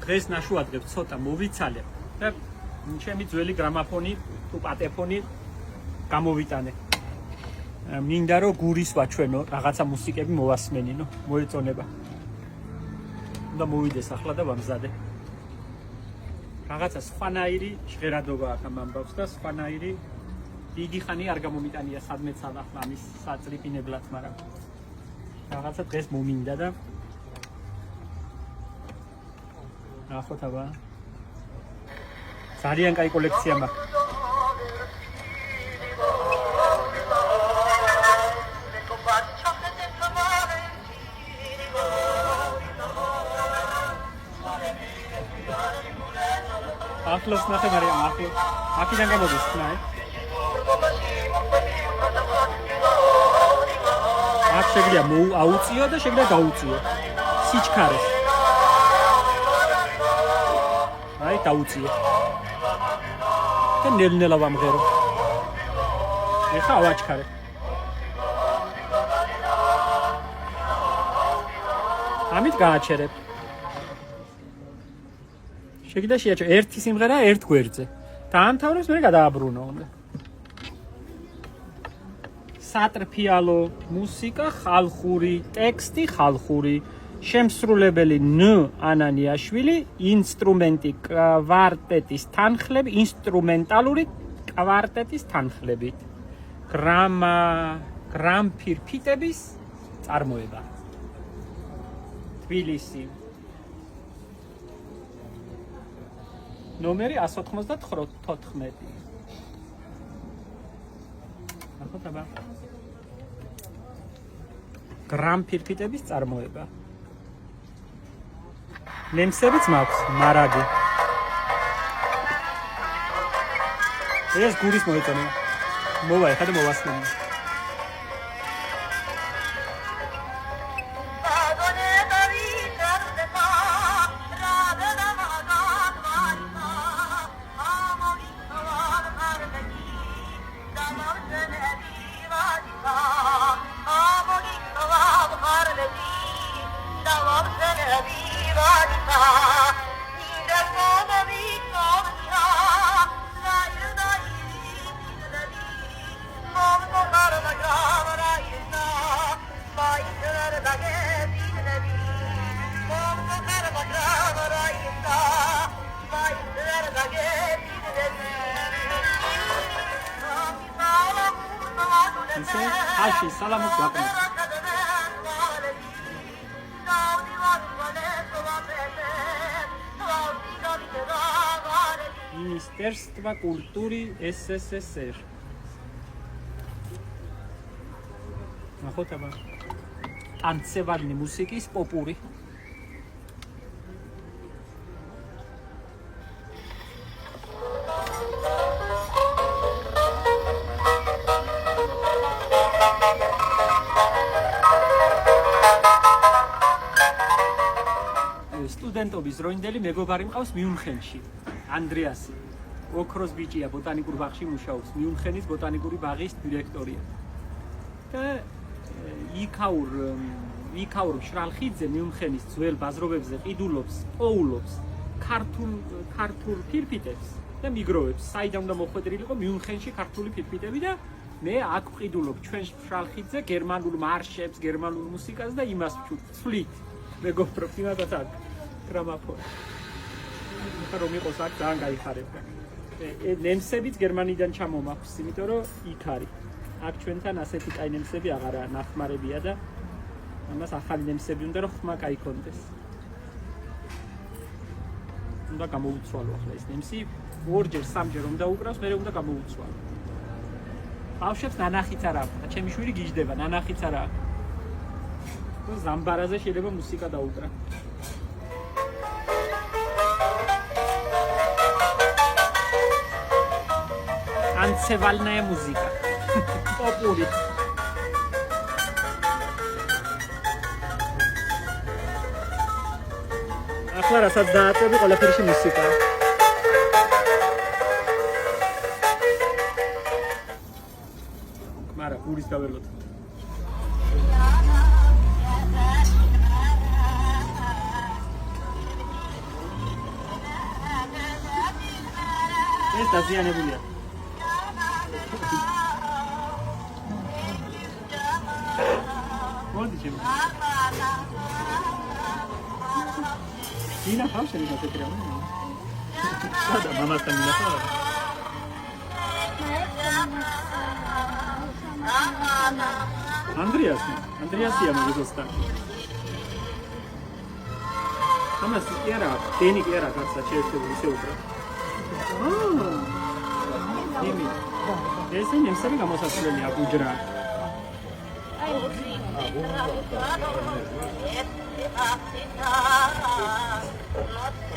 დღეს ნაშუადრებს ცოტა მოვიცალებ და ჩემი ძველი გრამაფონი თუ პატეფონი გამოვიტანე. მინდა რომ გურის ვაჩვენო, რაღაცა მუსიკები მოვასმენინო, მოეწონება. უნდა მოვიდეს ახლა და ვამზადე. რაღაცა სხვანაირი ჟღერადობა აქვს ამ ამბავს და სხვანაირი დიდი ხანი არ გამომიტანია სადმეც ახლა ამის საწრიფინებლად, მაგრამ რაღაცა დღეს მომინდა და ნახოთ აბა. ძალიან კაი კოლექცია მაქვს. ახლოს ნახე მარიამ, ახლოს. აქედან გამოდის ხნაი. აქ შეგვიძლია აუწიო და შეგვიძლია გაუწიო. სიჩქარეს. აი დაუწიე. და ნელ-ნელა ვამღერო. ეხა ავაჩქარე. ამით გააჩერებ. შეგიძლია შეაჩერე ერთი სიმღერა ერთ გვერდზე. დაამთავრებს მე გადააბრუნო უნდა. სატრფიალო მუსიკა ხალხური, ტექსტი ხალხური, შემსრულებელი ν ანანიაშვილი, ინსტრუმენტი კვარტეტის თანხლები, ინსტრუმენტალური კვარტეტის თანხლებით. გრამფირფიტების წარმოება. თბილისი. ნომერი 194. ნახოთ აბა. გრამფირფიტების წარმოება. ნემსებიც მაქვს, მარაგი. ეს გურის მოეწონება. მოვა ეხლა და მოვასმენო. Ashi, salamus waqna. Ministerstva kultury SSSR. ნახოთ აბა. ტანცევალი მუსიკის პოპური. სტუდენტობის დროინდელი მეგობარი მყავს მიუნხენში, ანდრეასი. ოქროს ბიჭია, ბოტანიკურ ბაღში მუშაობს, მიუნხენის ბოტანიკური ბაღის დირექტორია. და იქაურ შრალხიძე მიუნხენის ძველ ბაზრობებზე ყიდულობს, პოულობს ქართულ ფირფიტებს და მიგროვებს. საიდან უნდა მოხვედრილიყო მიუნხენში ქართული ფირფიტები და მე აქ ყიდულობ ჩვენ შრალხიძე გერმანულ მარშებს, გერმანულ მუსიკას და იმას ვცვლით. მეგობრობთ იმასაც აქ გრამაფონი. რომ იყოს აქ ძალიან გაიხარებდა. ნემსებიც გერმანიდან ჩამომაქვს, იმიტომ რომ იქ არის. აქ ჩვენთან ასეთი კაი ნემსები აღარა ნახმარებია და ამას ახალი ნემსები უნდა რომ ხმა კაი კონდეს. უნდა გამოუცვალო ახლა ეს ნემსი, ორჯერ სამჯერ უნდა უკრავს, მერე უნდა გამოუცვალო. ბავშვებს ნანახიც არ აქვს და ჩემი შვილი გიждდება, ნანახიც არ აქვს. ზამბარაზე შეიძლება მუსიკა დაუკრა. Танцевальная музыка. Попури. ახლა რასაც დააწები ყველაფერში მუსიკა. მარა გურის დაველოთ. ეს დაზიანებულია. მოდი ჩემ. ინა ხავს ეს ეთერა. და მამასთან ინახა. Andreasია მოგესთან. ამას კი არა, დენი კი არა, გაცა შეიძლება ისე უკრა. იმი. ეს ნემსები გამოსასვლელია ბუჯრა.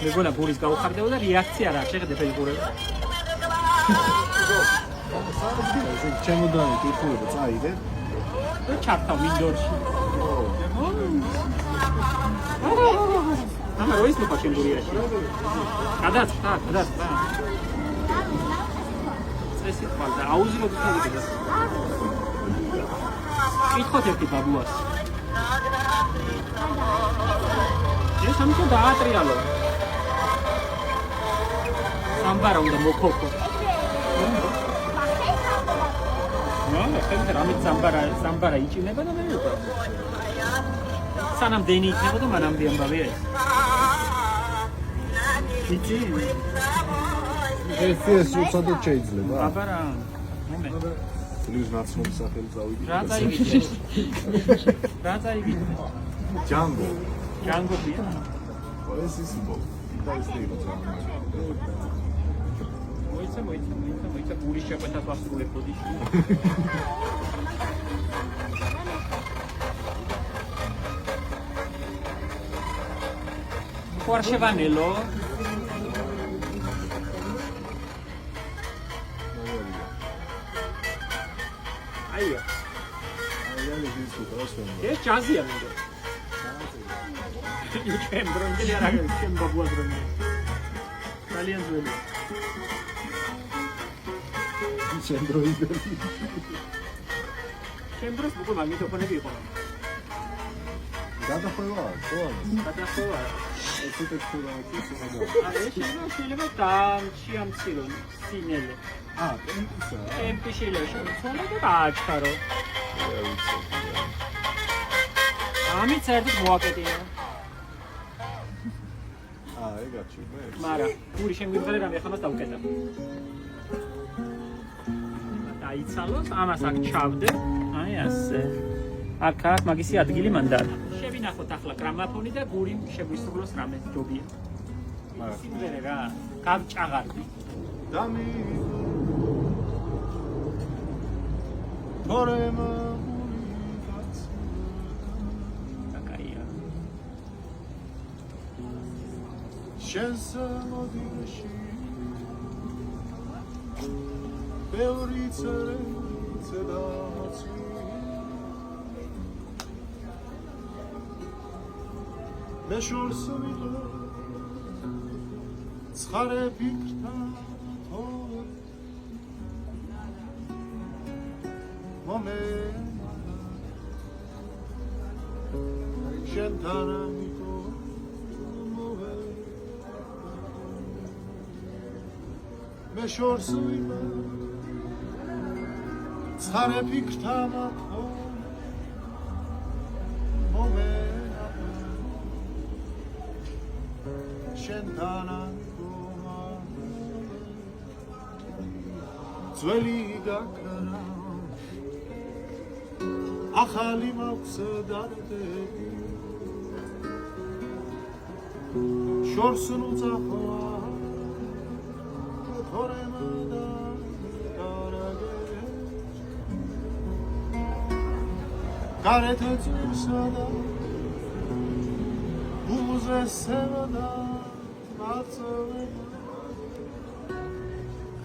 მეგონა ბურის გაუხარდება და რეაქცია რა შეხედე ფეიგურება. ჩემოდანი კითხულება წაიდე და ჩართავ მინდორში. ამა როის ლუპა შემგურიაში. გადაწყდა. წესით ხვალ და აუზილოდ ხალხი. კითხოთ ერთი ბაბუას. ეს ამიტომ დაატრიალო. სამბარა უნდა მოქოქო. ხელი რამე სამბარა იჭინება და მე ვიყო. სანამ დენი იქნება და მანამდე ამბავია ეს. იცი? ეს უცადოდ შეიძლება. აბარა. მომენტ. პლუს ნაცნობი სახელი წავიდი. რა წაიგიდე? რა წაიგიდე? ჯანგო. ჯანგო ბია. ეს ის იყო. და ეს იყო ჯანგო. მოიცა გულის შეკვეთას ვასრულებოდი. ხوارშევანელო. აიო. ეს ჯაზია მინდა. ჩემ დრონჯი არა, ჩემ ბაბუა დრონჯი. ძალიან ძველი. შემდროიდები. შემდროს უკვე მაგნიტოფონები იყო. გადახვევა, გადახვევა. ეს ტექსტურა ის შეიძლება დამჩიამცილო სინელე. ტემპისა. ტემპი შეიძლება ცოლო და გააჩქარო. ამით საერთოდ მოაკეტინა. ეგაჩი მე. მაგრამ გური შემგვიდგარი რამე ახლა დავკეტა. დაიცალოს, ამას აქ ჩავდე. აი ასე. აქ მაგისი ადგილი მანდ არა. შევინახოთ ახლა გრამაფონი და გური შეგვისრულოს რამე ჯობია. სიმღერე რა, გავჭაღარდი. დამი. თორემა კაკაია. შენს მოდიში ბევრი ცერა მე შორს ვიყო ცხარე ფიქრთა მომენტ შენთან ვიყო მე შორს ვიყო ცხარე ფიქრთა შენთანა ძველი გაქრა ახალი მაქვს დარდები შორს ნუწახვა თორემა და გარაგე გარეთ წვირსა და ბუზე სევდა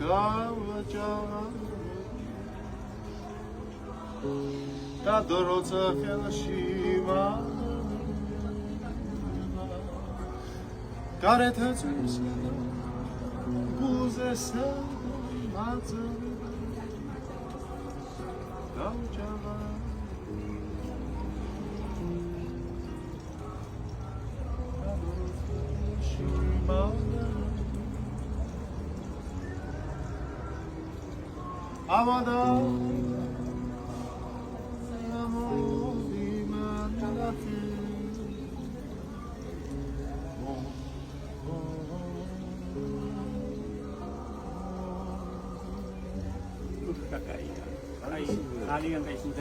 გავაჭამა და დროცა ხელში გარეთ წვირს ბუზეს გავაჭამა ამადა კაკაია. აი, ძალიან კაი სიმღერა.